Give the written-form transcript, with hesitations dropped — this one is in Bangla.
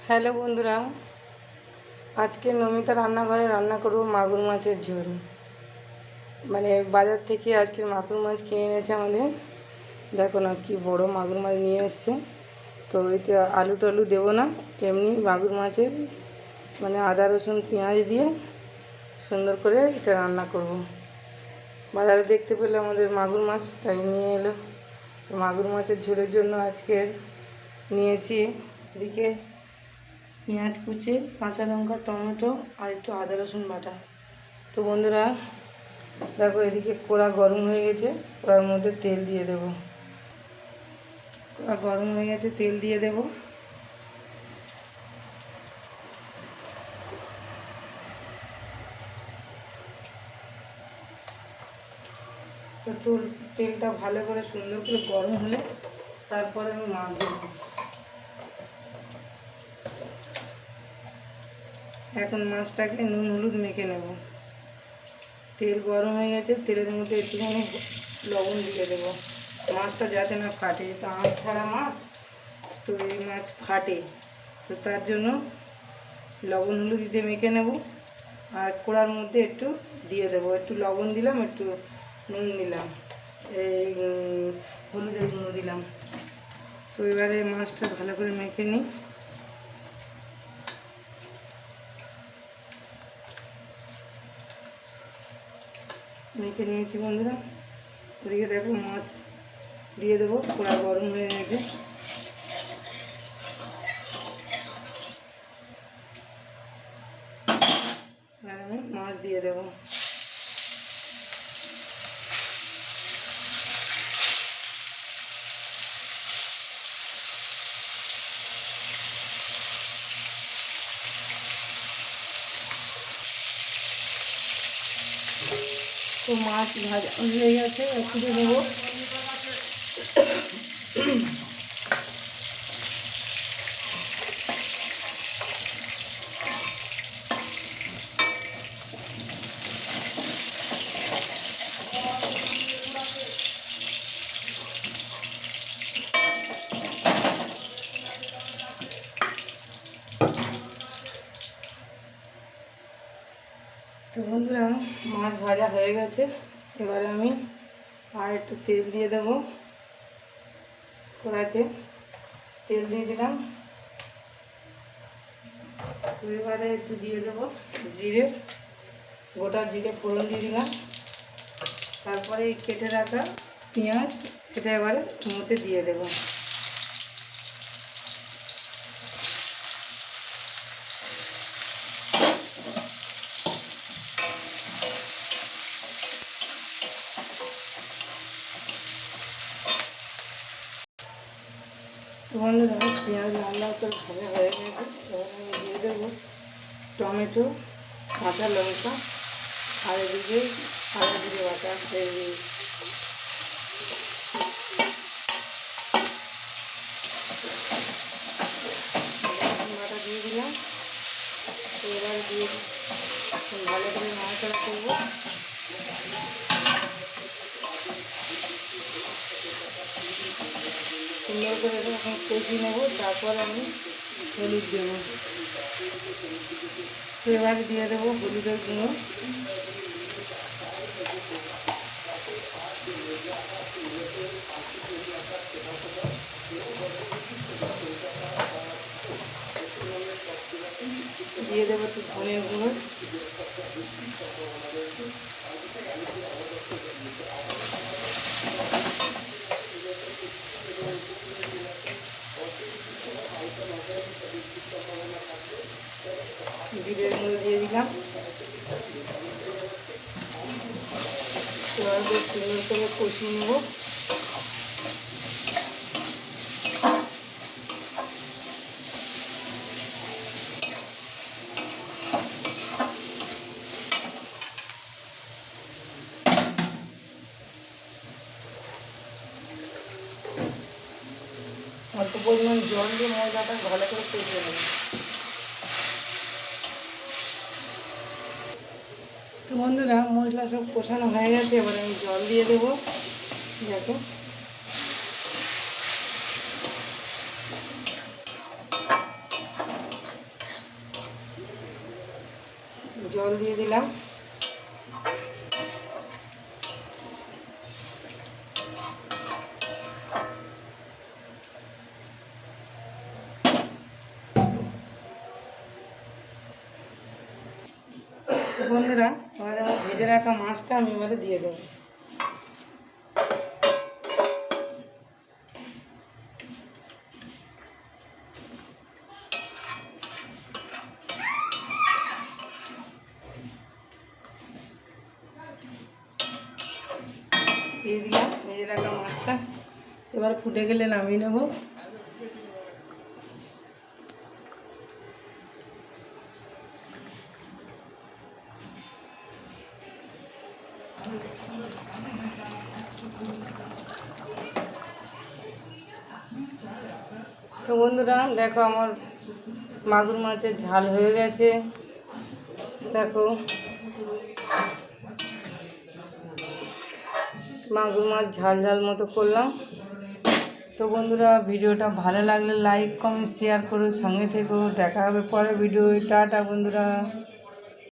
হ্যালো বন্ধুরা, আজকে নমিতা রান্নাঘরে রান্না করব মাগুর মাছের ঝোল। বাজার থেকে আজকে মাগুর মাছ কিনে এনেছে আমাদের। দেখো না কি বড় মাগুর মাছ নিয়ে এসছে। তো এতে আলু টালু দেবো না, এমনি মাগুর মাছের আদা রসুন পেঁয়াজ দিয়ে সুন্দর করে এটা রান্না করব। বাজারে দেখতে পেলে আমাদের মাগুর মাছ, তাই নিয়ে এলো। মাগুর মাছের ঝোলের জন্য আজকে নিয়েছি এদিকে পেঁয়াজ কুচি, কাঁচা লঙ্কা, টমেটো আর একটু আদা রসুন বাটা। তো বন্ধুরা দেখো, এদিকে কড়া গরম হয়ে গেছে, কড়ার মধ্যে তেল দিয়ে দেব। কড়া গরম হয়ে গেছে, তেল দিয়ে দেব। তো তেলটা ভালো করে সুন্দর করে গরম হলে তারপরে আমি মাছ দেবো। এখন মাছটাকে নুন হলুদ মেখে নেব। তেল গরম হয়ে গেছে, তেলের মধ্যে একটুখানি লবণ দিয়ে দেবো। মাছটা যাতে না ফাটে, তো আঁশ ছাড়া মাছ, তো এই মাছ ফাটে, তো তার জন্য লবণ হলুদ দিয়ে মেখে নেব। আর কড়ার মধ্যে একটু দিয়ে দেবো, একটু লবণ দিলাম, একটু নুন দিলাম, এই হলুদের গুঁড়ো দিলাম। তো এবারে মাছটা ভালো করে মেখে নিই। মেখে নিয়েছি বন্ধুরা। ওদিকে দেখো মাছ দিয়ে দেবো, কড়া গরম হয়ে গেছে। আর আমি মাছ দিয়ে দেবো। তো মাছ ভাজা হয়ে গেছে, তুলে নেবো। তো বন্ধুরা মাছ ভাজা হয়ে গেছে, এবারে আমি আর একটু তেল দিয়ে দেবো। কড়াইতে তেল দিয়ে দিলাম। তো এবারে একটু দিয়ে দেবো জিরে, গোটা জিরে ফোড়ন দিয়ে দিলাম। তারপরে এই কেটে রাখা পেঁয়াজ, এটা এবারে মধ্যে দিয়ে দেবো। বন্ধুরা পেঁয়াজ লাল লাল করে ভাজা হয়ে গেছে, এবার আমি দিয়ে দেবো টমেটো, কাঁচা লঙ্কা আর এদিকে আদা জিরে বাটা, বাটা দিয়ে দিলাম। তো এবার দিয়ে ভালো করে নাড়াচাড়া করবো। সুন্দর করে এখন কষিয়ে নেবো, তারপর আমি হলুদ দেবো। তো এবার দিয়ে দেবো হলুদের গুঁড়ো। দিয়ে দেবো একটু ধনের গুঁড়ো। জিরের গুঁড়ো দিয়ে দিলাম। এবার বেশ সুন্দর করে কষিয়ে নেব। অল্প পরিমাণ জল দিয়ে মশলাটা ভালো করে কষিয়ে নেব। তো বন্ধুরা মশলা সব কষানো হয়ে গেছে, এবার আমি জল দিয়ে দেবো। দেখো জল দিয়ে দিলাম। বন্ধুরা আমার ভেজে রাখা মাছটা আমি এবারে দিয়ে দেবো। দিয়ে দিলাম ভেজে রাখা মাছটা। এবার ফুটে গেলে নামিয়ে নেব। তো বন্ধুরা দেখো আমার মাগুর মাছের ঝাল হয়ে গেছে। দেখো মাগুর মাছ ঝাল ঝাল মতো করলাম। তো বন্ধুরা ভিডিওটা ভালো লাগলে লাইক কমেন্ট শেয়ার করো, সঙ্গে থেকো। দেখা হবে পরের ভিডিও। টাটা বন্ধুরা।